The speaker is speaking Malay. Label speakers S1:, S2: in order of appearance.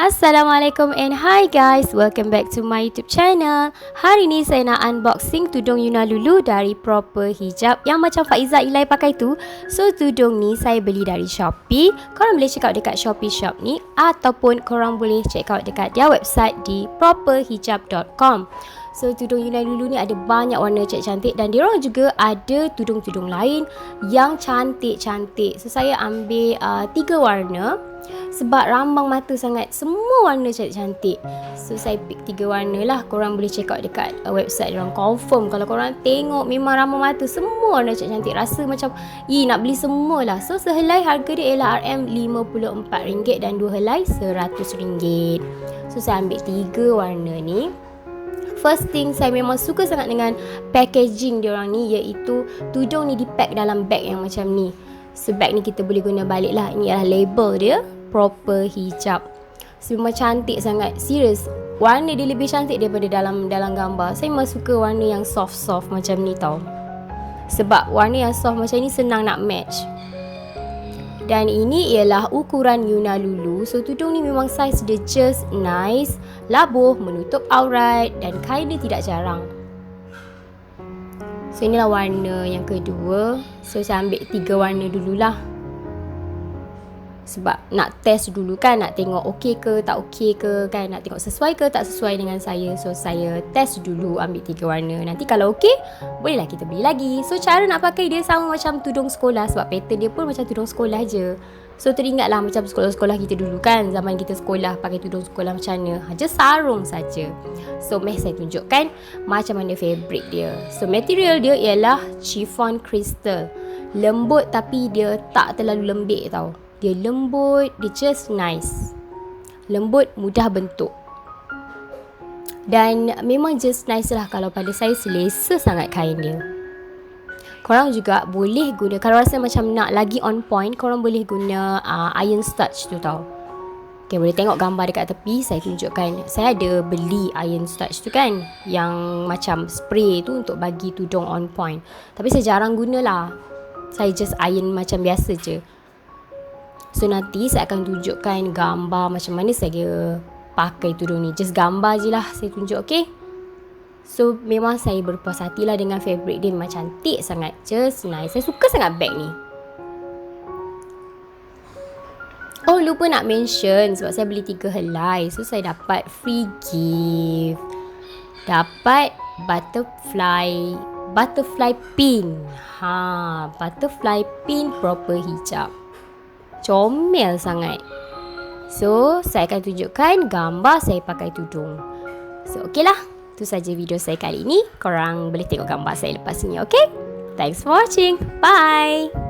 S1: Assalamualaikum and hi guys, welcome back to my YouTube channel. Hari ni saya nak unboxing tudung Yuna Lulu dari Proper Hijab yang macam Faezah Elai pakai tu. So tudung ni saya beli dari Shopee. Korang boleh check out dekat Shopee shop ni, ataupun korang boleh check out dekat dia website di properhijab.com. So tudung Yuna Lulu ni ada banyak warna cantik-cantik, dan diorang juga ada tudung-tudung lain yang cantik-cantik. So saya ambil 3 warna sebab rambang mata sangat. Semua warna cantik-cantik. So saya pick 3 warna lah. Korang boleh check out dekat website diorang. Confirm kalau korang tengok memang rambang mata semua warna cantik-cantik. Rasa macam nak beli semua lah. So sehelai harga dia ialah RM54 dan 2 helai RM100. So saya ambil 3 warna ni. First thing, saya memang suka sangat dengan packaging diorang ni, iaitu tudung ni di-pack dalam bag yang macam ni. So bag ni kita boleh guna balik lah. Ini adalah label dia, Proper Hijab. So memang cantik sangat. Serius, warna dia lebih cantik daripada dalam gambar. Saya memang suka warna yang soft-soft macam ni tau. Sebab warna yang soft macam ni senang nak match. Dan ini ialah ukuran Yuna Lulu. So tudung ni memang saiz dia just nice, labuh, menutup aurat, dan kain dia tidak jarang. So inilah warna yang kedua. So saya ambil 3 warna dululah, sebab nak test dulu kan, nak tengok okey ke tak okey ke kan, nak tengok sesuai ke tak sesuai dengan saya. So saya test dulu, ambil 3 warna. Nanti kalau okey, bolehlah kita beli lagi. So cara nak pakai dia sama macam tudung sekolah, sebab pattern dia pun macam tudung sekolah je. So teringatlah macam sekolah-sekolah kita dulu kan, zaman kita sekolah pakai tudung sekolah macam mana, just sarung saja. So mari saya tunjukkan macam mana fabric dia. So material dia ialah chiffon crystal. Lembut tapi dia tak terlalu lembik tau. Dia lembut, dia just nice. Lembut, mudah bentuk. Dan memang just nice lah. Kalau pada saya, selesa sangat kain dia. Korang juga boleh guna, kalau rasa macam nak lagi on point, korang boleh guna iron starch tu tau. Okay, boleh tengok gambar dekat tepi, saya tunjukkan. Saya ada beli iron starch tu kan, yang macam spray tu untuk bagi tudung on point. Tapi saya jarang guna lah. Saya just iron macam biasa je. So nanti saya akan tunjukkan gambar macam mana saya pakai tudung ni. Just gambar je lah saya tunjuk, okay? So memang saya berpuas hati lah dengan fabric dia. Memang cantik sangat, just nice. Saya suka sangat bag ni. Oh, lupa nak mention, sebab saya beli 3 helai, so saya dapat free gift. Dapat butterfly pin. Butterfly pin Proper Hijab. Comel sangat. So saya akan tunjukkan gambar saya pakai tudung. So okey lah, itu saja video saya kali ini. Korang boleh tengok gambar saya lepas ni, okay? Thanks for watching. Bye.